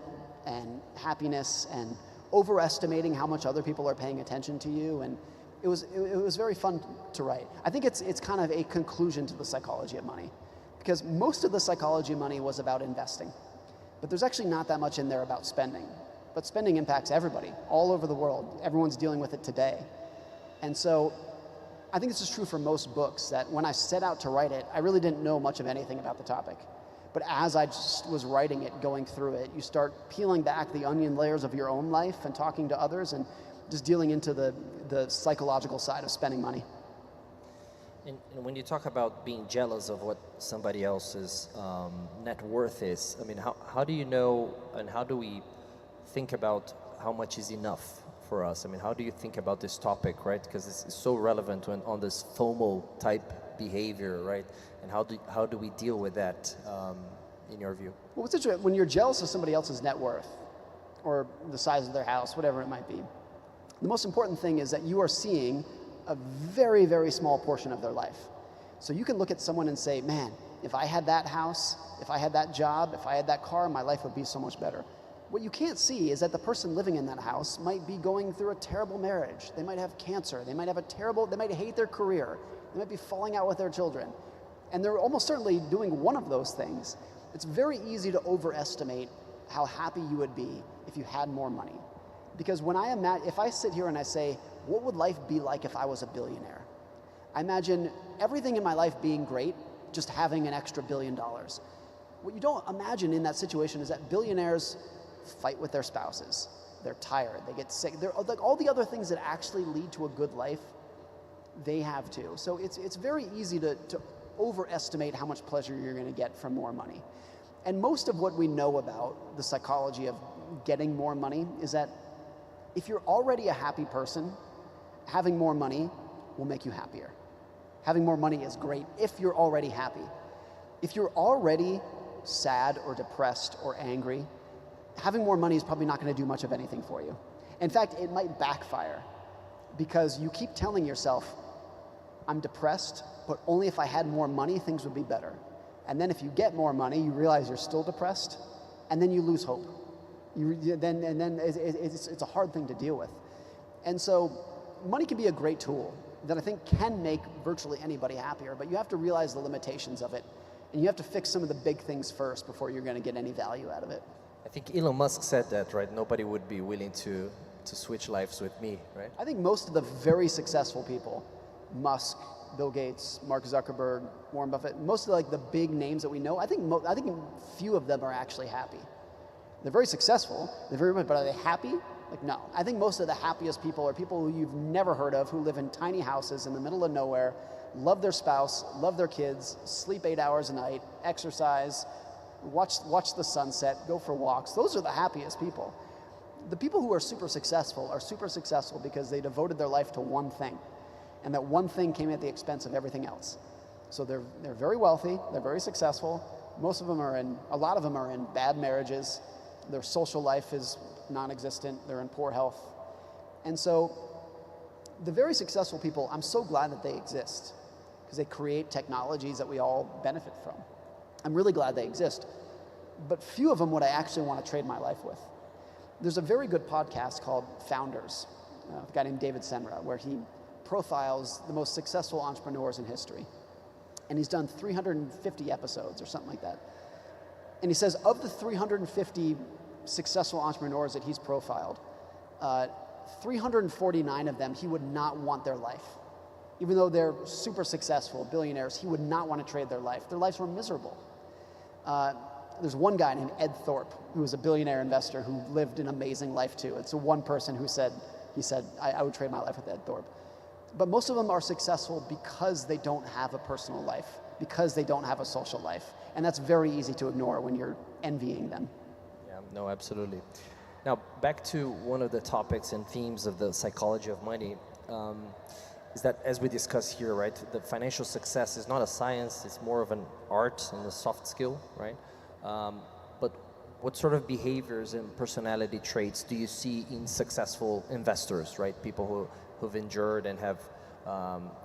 and happiness and overestimating how much other people are paying attention to you. And it was very fun to write. I think it's kind of a conclusion to the psychology of money, because most of the psychology of money was about investing. But there's actually not that much in there about spending. But spending impacts everybody all over the world. Everyone's dealing with it today. And so I think this is true for most books, that when I set out to write it, I really didn't know much of anything about the topic. But as I just was writing it, going through it, you start peeling back the onion layers of your own life and talking to others and just dealing into the psychological side of spending money. And when you talk about being jealous of what somebody else's net worth is, I mean, how do you know, and how do we think about how much is enough for us? I mean, how do you think about this topic, right? Because it's so relevant on this FOMO type behavior, right? And how do we deal with that in your view? Well, what's interesting, when you're jealous of somebody else's net worth or the size of their house, whatever it might be, the most important thing is that you are seeing a very, very small portion of their life. So you can look at someone and say, man, if I had that house, if I had that job, if I had that car, my life would be so much better. What you can't see is that the person living in that house might be going through a terrible marriage. They might have cancer. They might hate their career. They might be falling out with their children. And they're almost certainly doing one of those things. It's very easy to overestimate how happy you would be if you had more money. Because if I sit here and I say, what would life be like if I was a billionaire? I imagine everything in my life being great, just having an extra $1 billion. What you don't imagine in that situation is that billionaires fight with their spouses. They're tired, they get sick. They're like all the other things that actually lead to a good life, they have too. So it's very easy to overestimate how much pleasure you're going to get from more money. And most of what we know about the psychology of getting more money is that if you're already a happy person, having more money will make you happier. Having more money is great if you're already happy. If you're already sad or depressed or angry, having more money is probably not going to do much of anything for you. In fact, it might backfire because you keep telling yourself, I'm depressed, but only if I had more money, things would be better. And then if you get more money, you realize you're still depressed, and then you lose hope. Then it's a hard thing to deal with. And so money can be a great tool that I think can make virtually anybody happier, but you have to realize the limitations of it, and you have to fix some of the big things first before you're going to get any value out of it. I think Elon Musk said that, right? Nobody would be willing to switch lives with me, right? I think most of the very successful people, Musk, Bill Gates, Mark Zuckerberg, Warren Buffett, most of the big names that we know, I think few of them are actually happy. They're very successful, but are they happy? Like, no. I think most of the happiest people are people who you've never heard of, who live in tiny houses in the middle of nowhere, love their spouse, love their kids, sleep 8 hours a night, exercise, watch the sunset, go for walks. Those are the happiest people. The people who are super successful because they devoted their life to one thing. And that one thing came at the expense of everything else. So they're very wealthy, they're very successful. A lot of them are in bad marriages. Their social life is non-existent, they're in poor health. And so the very successful people, I'm so glad that they exist because they create technologies that we all benefit from. I'm really glad they exist. But few of them would I actually want to trade my life with. There's a very good podcast called Founders, a guy named David Senra, where he profiles the most successful entrepreneurs in history. And he's done 350 episodes or something like that. And he says of the 350 successful entrepreneurs that he's profiled, 349 of them, he would not want their life. Even though they're super successful billionaires, he would not want to trade their life. Their lives were miserable. there's one guy named Ed Thorpe, who was a billionaire investor who lived an amazing life too. It's the one person who said, I would trade my life with Ed Thorpe. But most of them are successful because they don't have a personal life, because they don't have a social life. And that's very easy to ignore when you're envying them. Yeah, no, absolutely. Now, back to one of the topics and themes of the psychology of money, is that, as we discuss here, right, the financial success is not a science, it's more of an art and a soft skill, right? But what sort of behaviors and personality traits do you see in successful investors, right? People who've endured and have,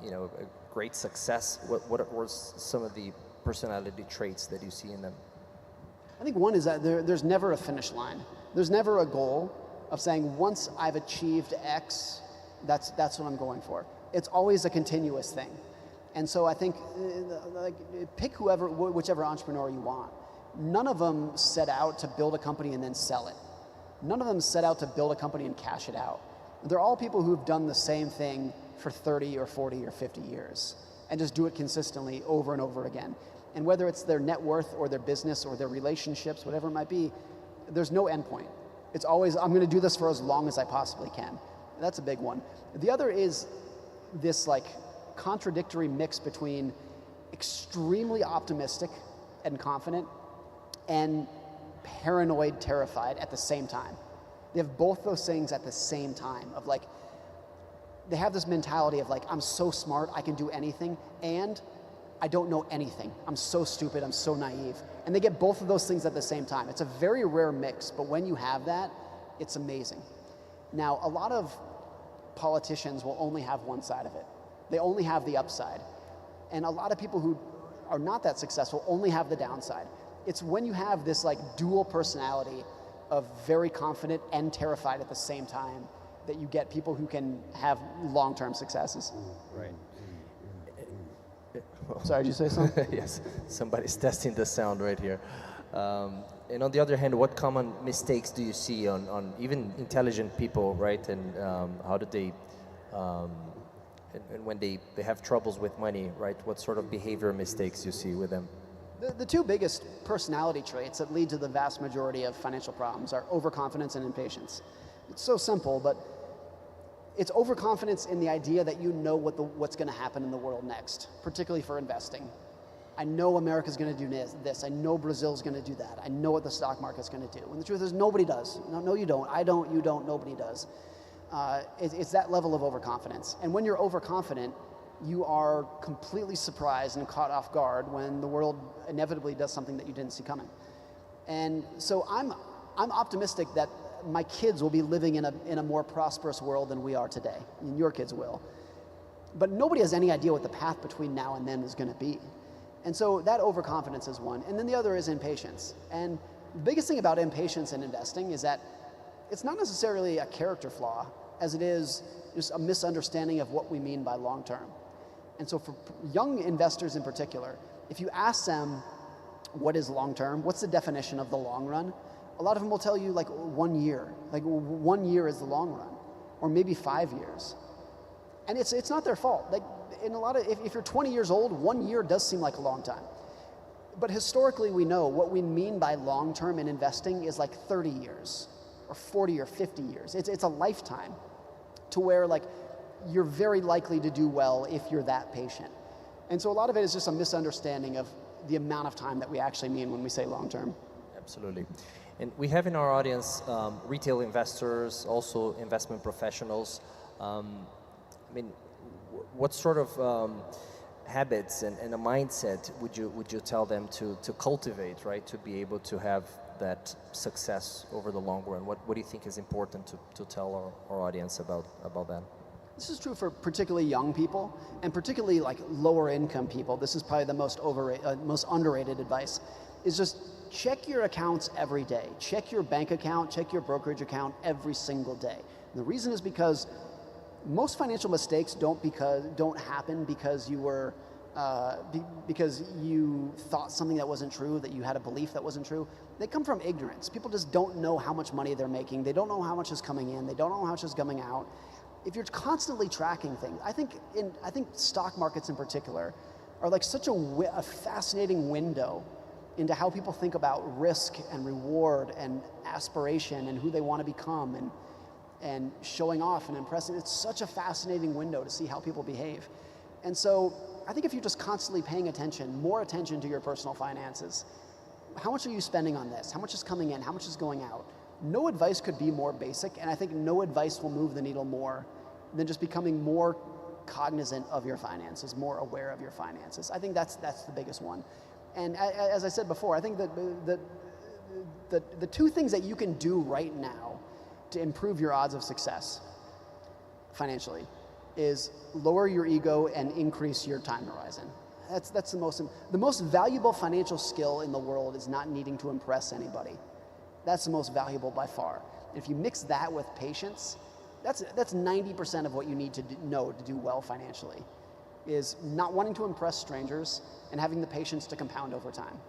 you know, a great success. What were some of the personality traits that you see in them? I think one is that there's never a finish line. There's never a goal of saying, once I've achieved X, that's what I'm going for. It's always a continuous thing. And so I think, like, pick whichever entrepreneur you want. None of them set out to build a company and then sell it. None of them set out to build a company and cash it out. They're all people who've done the same thing for 30 or 40 or 50 years and just do it consistently over and over again. And whether it's their net worth or their business or their relationships, whatever it might be, there's no end point. It's always, I'm going to do this for as long as I possibly can. That's a big one. The other is this like contradictory mix between extremely optimistic and confident and paranoid, terrified at the same time. They have both those things at the same time of like, they have this mentality of like, I'm so smart, I can do anything, and I don't know anything. I'm so stupid, I'm so naive. And they get both of those things at the same time. It's a very rare mix, but when you have that, it's amazing. Now, a lot of politicians will only have one side of it. They only have the upside. And a lot of people who are not that successful only have the downside. It's when you have this like dual personality of very confident and terrified at the same time that you get people who can have long-term successes. Right. Sorry, did you say something? Yes, somebody's testing the sound right here. And on the other hand, what common mistakes do you see on even intelligent people, right? And how do they, and when they have troubles with money, right? What sort of behavior mistakes you see with them? The two biggest personality traits that lead to the vast majority of financial problems are overconfidence and impatience. It's so simple, but it's overconfidence in the idea that you know what's going to happen in the world next, particularly for investing. I know America's going to do this. I know Brazil's going to do that. I know what the stock market's going to do. When the truth is, nobody does. No, you don't. I don't. You don't. Nobody does. It's that level of overconfidence. And when you're overconfident, you are completely surprised and caught off guard when the world inevitably does something that you didn't see coming. And so I'm optimistic that my kids will be living in a more prosperous world than we are today, and your kids will. But nobody has any idea what the path between now and then is going to be. And so that overconfidence is one. And then the other is impatience. And the biggest thing about impatience in investing is that it's not necessarily a character flaw, as it is just a misunderstanding of what we mean by long term. And so for young investors in particular, if you ask them what is long term, what's the definition of the long run, a lot of them will tell you like 1 year. Like 1 year is the long run, or maybe 5 years. And it's not their fault. Like in a lot of, if you're 20 years old, 1 year does seem like a long time. But historically we know what we mean by long term in investing is like 30 years, or 40 or 50 years. It's a lifetime to where like you're very likely to do well if you're that patient. And so a lot of it is just a misunderstanding of the amount of time that we actually mean when we say long term. Absolutely. And we have in our audience retail investors, also investment professionals. I mean, what sort of habits and a mindset would you tell them to cultivate, right, to be able to have that success over the long run? What do you think is important to tell our audience about that? This is true for particularly young people, and particularly like lower income people. This is probably the most underrated advice, is just check your accounts every day. Check your bank account, check your brokerage account every single day. And the reason is because most financial mistakes don't happen because you were because you thought something that wasn't true, that you had a belief that wasn't true. They come from ignorance. People just don't know how much money they're making. They don't know how much is coming in. They don't know how much is coming out. If you're constantly tracking things, I think stock markets in particular are like such a fascinating window into how people think about risk and reward and aspiration and who they want to become and showing off and impressing. It's such a fascinating window to see how people behave. And so I think if you're just constantly paying attention, more attention to your personal finances, how much are you spending on this? How much is coming in? How much is going out? No advice could be more basic, and I think no advice will move the needle more than just becoming more cognizant of your finances, more aware of your finances. I think that's the biggest one. And as I said before, I think that the two things that you can do right now to improve your odds of success financially is lower your ego and increase your time horizon. That's the most valuable financial skill in the world is not needing to impress anybody. That's the most valuable by far. If you mix that with patience, that's 90% of what you need to know to do well financially, is not wanting to impress strangers and having the patience to compound over time.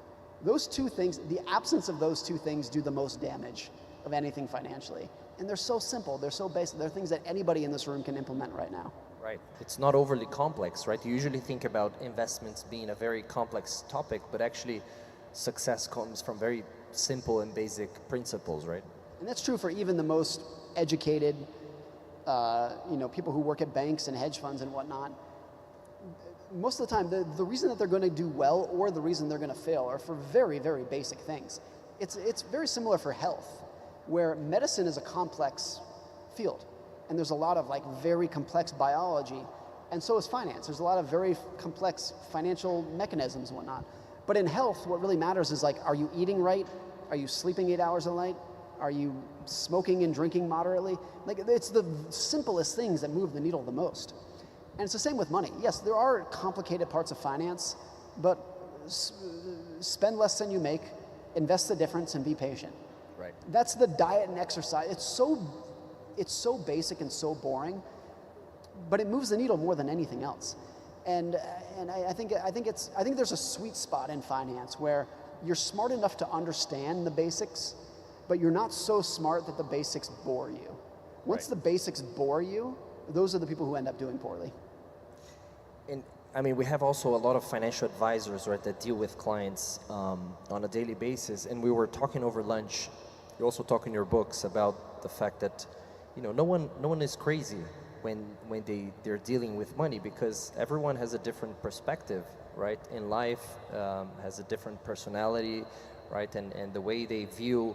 Those two things, the absence of those two things do the most damage of anything financially. And they're so simple, they're so basic, they're things that anybody in this room can implement right now. Right. It's not overly complex, right? You usually think about investments being a very complex topic, but actually success comes from very simple and basic principles, right? And that's true for even the most educated, people who work at banks and hedge funds and whatnot. Most of the time, the reason that they're going to do well or the reason they're going to fail are for very, very basic things. It's very similar for health, where medicine is a complex field. And there's a lot of very complex biology, and so is finance. There's a lot of very complex financial mechanisms and whatnot. But in health, what really matters is are you eating right? Are you sleeping 8 hours a night? Are you smoking and drinking moderately? It's the simplest things that move the needle the most. And it's the same with money. Yes, there are complicated parts of finance, but spend less than you make, invest the difference, and be patient. Right. That's the diet and exercise. It's so basic and so boring, but it moves the needle more than anything else. And I think there's a sweet spot in finance where you're smart enough to understand the basics, but you're not so smart that the basics bore you. Once the basics bore you, those are the people who end up doing poorly. And I mean, we have also a lot of financial advisors, right, that deal with clients on a daily basis. And we were talking over lunch. You also talk in your books about the fact that no one is crazy when they're dealing with money, because everyone has a different perspective, right, in life, has a different personality, right, and the way they view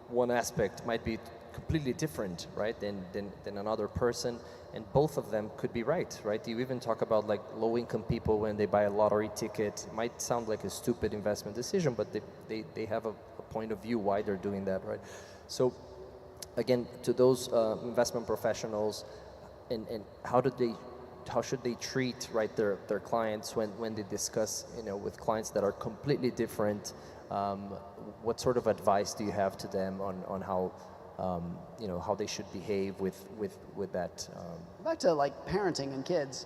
one aspect might be completely different, right, than another person, and both of them could be right? You even talk about low-income people when they buy a lottery ticket. It might sound like a stupid investment decision, but they have a point of view why they're doing that, right? So again, to those investment professionals, and how should they treat, right, their clients when they discuss with clients that are completely different? What sort of advice do you have to them on how how they should behave with that? Back to parenting and kids.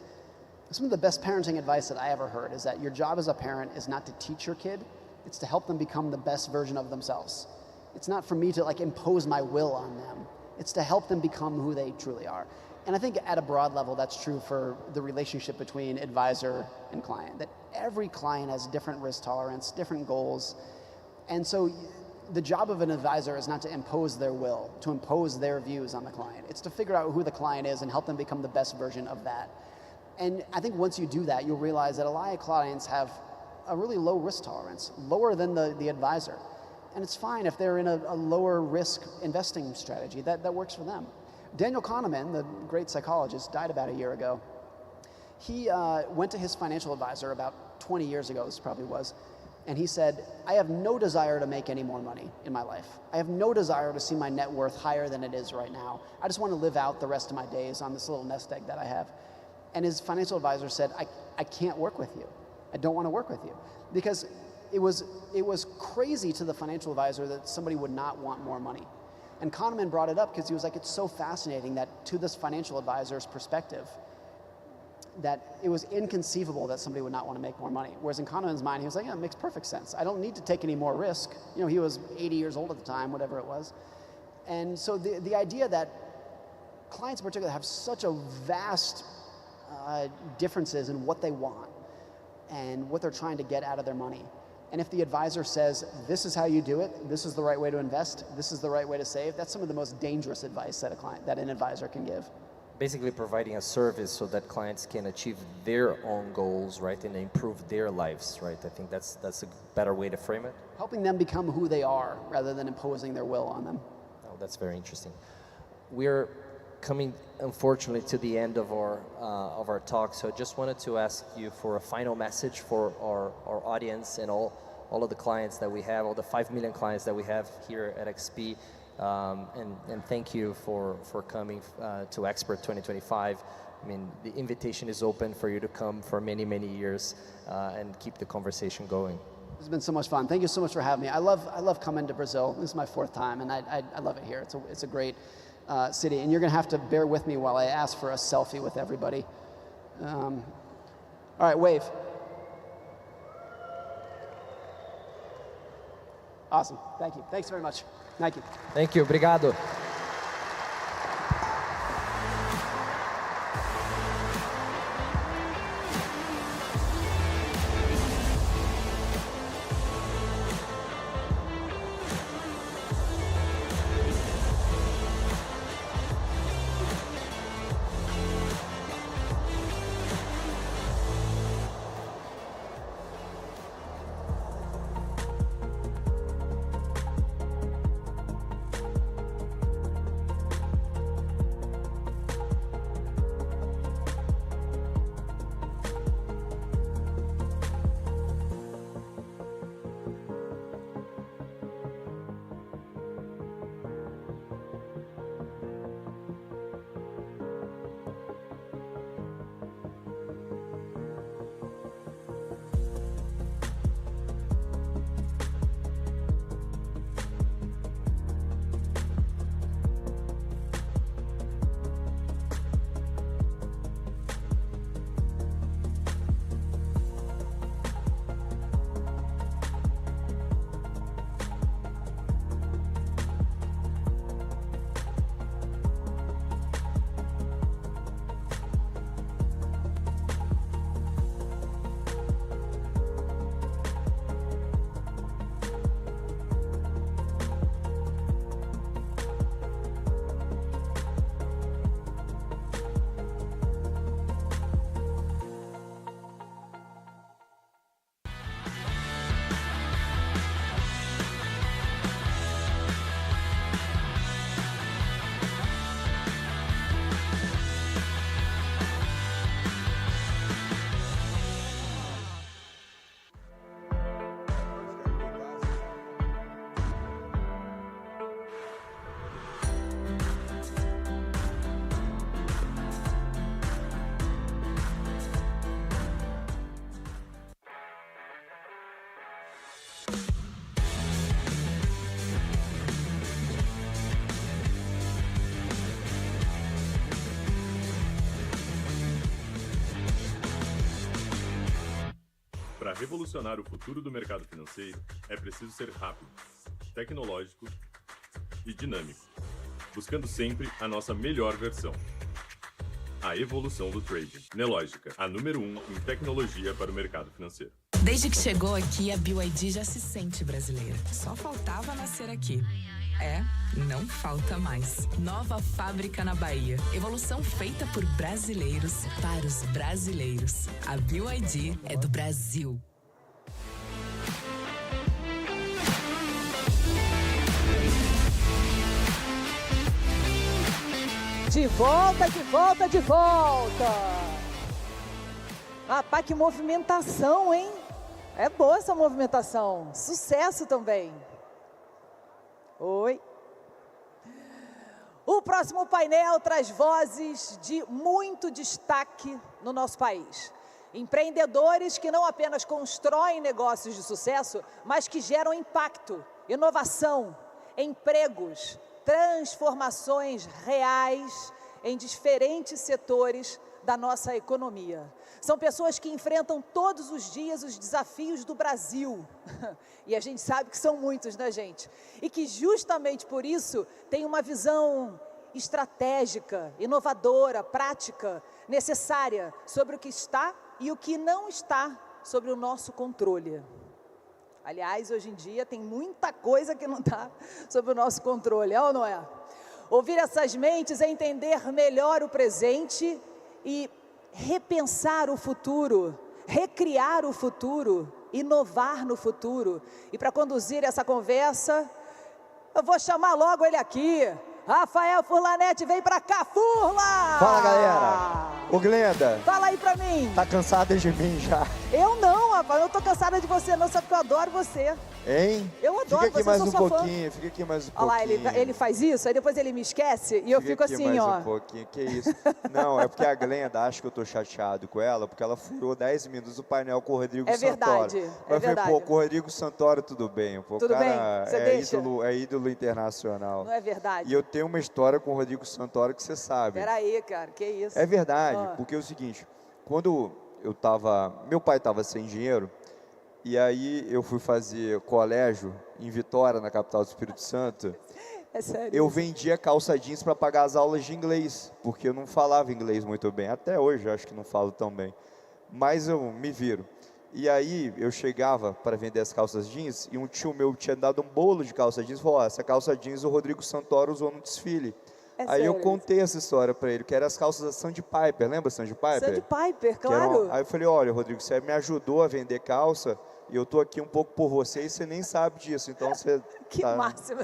Some of the best parenting advice that I ever heard is that your job as a parent is not to teach your kid, it's to help them become the best version of themselves. It's not for me to impose my will on them. It's to help them become who they truly are. And I think at a broad level, that's true for the relationship between advisor and client, that every client has different risk tolerance, different goals. And so the job of an advisor is not to impose their will, to impose their views on the client. It's to figure out who the client is and help them become the best version of that. And I think once you do that, you'll realize that a lot of clients have a really low risk tolerance, lower than the advisor. And it's fine if they're in a lower risk investing strategy. That works for them. Daniel Kahneman, the great psychologist, died about a year ago. He went to his financial advisor about 20 years ago, this probably was, and he said, I have no desire to make any more money in my life. I have no desire to see my net worth higher than it is right now. I just want to live out the rest of my days on this little nest egg that I have. And his financial advisor said, I can't work with you. I don't want to work with you. Because it was crazy to the financial advisor that somebody would not want more money. And Kahneman brought it up because he was like, it's so fascinating that to this financial advisor's perspective, that it was inconceivable that somebody would not want to make more money. Whereas in Kahneman's mind, he was like, yeah, it makes perfect sense. I don't need to take any more risk. He was 80 years old at the time, whatever it was. And so the idea that clients in particular have such a vast differences in what they want and what they're trying to get out of their money. And if the advisor says, this is how you do it, this is the right way to invest, this is the right way to save, that's some of the most dangerous advice that an advisor can give. Basically providing a service so that clients can achieve their own goals, right, and improve their lives, right? I think that's a better way to frame it. Helping them become who they are rather than imposing their will on them. Oh, that's very interesting. We're coming, unfortunately, to the end of our talk, so I just wanted to ask you for a final message for our audience and all of the clients that we have, all the 5 million clients that we have here at XP. And thank you for coming to Expert 2025. I mean, the invitation is open for you to come for many, many years and keep the conversation going. It's been so much fun. Thank you so much for having me. I love coming to Brazil. This is my 4th time, and I love it here. It's a great city, and you're going to have to bear with me while I ask for a selfie with everybody. All right, wave. Awesome. Thank you. Thanks very much. Thank you. Thank you. Obrigado. Para revolucionar o futuro do mercado financeiro, é preciso ser rápido, tecnológico e dinâmico, buscando sempre a nossa melhor versão. A evolução do trading. Nelógica, a número 1 em tecnologia para o mercado financeiro. Desde que chegou aqui, a BYD já se sente brasileira. Só faltava nascer aqui. Não falta mais. Nova fábrica na Bahia. Evolução feita por brasileiros para os brasileiros. A BYD é do Brasil. De volta, de volta, de volta. Rapaz, que movimentação, hein? É boa essa movimentação. Sucesso também. Oi. O próximo painel traz vozes de muito destaque no nosso país. Empreendedores que não apenas constroem negócios de sucesso, mas que geram impacto, inovação, empregos, transformações reais em diferentes setores da nossa economia. São pessoas que enfrentam todos os dias os desafios do Brasil. E a gente sabe que são muitos, né, gente? E que justamente por isso tem uma visão estratégica, inovadora, prática, necessária sobre o que está e o que não está sobre o nosso controle. Aliás, hoje em dia tem muita coisa que não está sob o nosso controle, é ou não é? Ouvir essas mentes é entender melhor o presente e repensar o futuro, recriar o futuro, inovar no futuro. E para conduzir essa conversa, eu vou chamar logo ele aqui. Rafael Furlanete, vem pra cá, Furla! Fala, galera! Ô, Glenda! Fala aí pra mim! Tá cansada de mim já? Eu não, rapaz, eu não tô cansada de você não, sabe que eu adoro você. Hein? Eu adoro fica aqui você, mais sou um sua fã. pouquinho, fica aqui mais um Olha lá, pouquinho. ele faz isso, aí depois ele me esquece e eu fico aqui assim, mais ó. um pouquinho, que isso? Não, é porque a Glenda acha que eu tô chateado com ela, porque ela furou 10 minutos o painel com o Rodrigo É Santoro. verdade, é Eu falei, verdade. pô, com o Rodrigo Santoro tudo bem. Pô, Tudo o cara bem? Você deixa? é ídolo internacional. Não é verdade? E eu tenho uma história com o Rodrigo Santoro que você sabe. Peraí, cara, que isso? É verdade, Ah. porque é o seguinte, quando eu tava, meu pai tava sem dinheiro, e aí eu fui fazer colégio em Vitória, na capital do Espírito Santo, É sério? eu vendia calça jeans para pagar as aulas de inglês, porque eu não falava inglês muito bem, até hoje eu acho que não falo tão bem, mas eu me viro. E aí eu chegava para vender as calças jeans, e um tio meu tinha dado um bolo de calça jeans, falou, ó, essa calça jeans o Rodrigo Santoro usou no desfile. É Aí eu sério? contei essa história para ele, que era as calças da Sandy Piper, lembra Sandy Piper? Sandy Piper, Que eram- claro. Aí eu falei, olha, Rodrigo, você me ajudou a vender calça, e eu tô aqui um pouco por você, e você nem sabe disso, então você Que tá... máximo.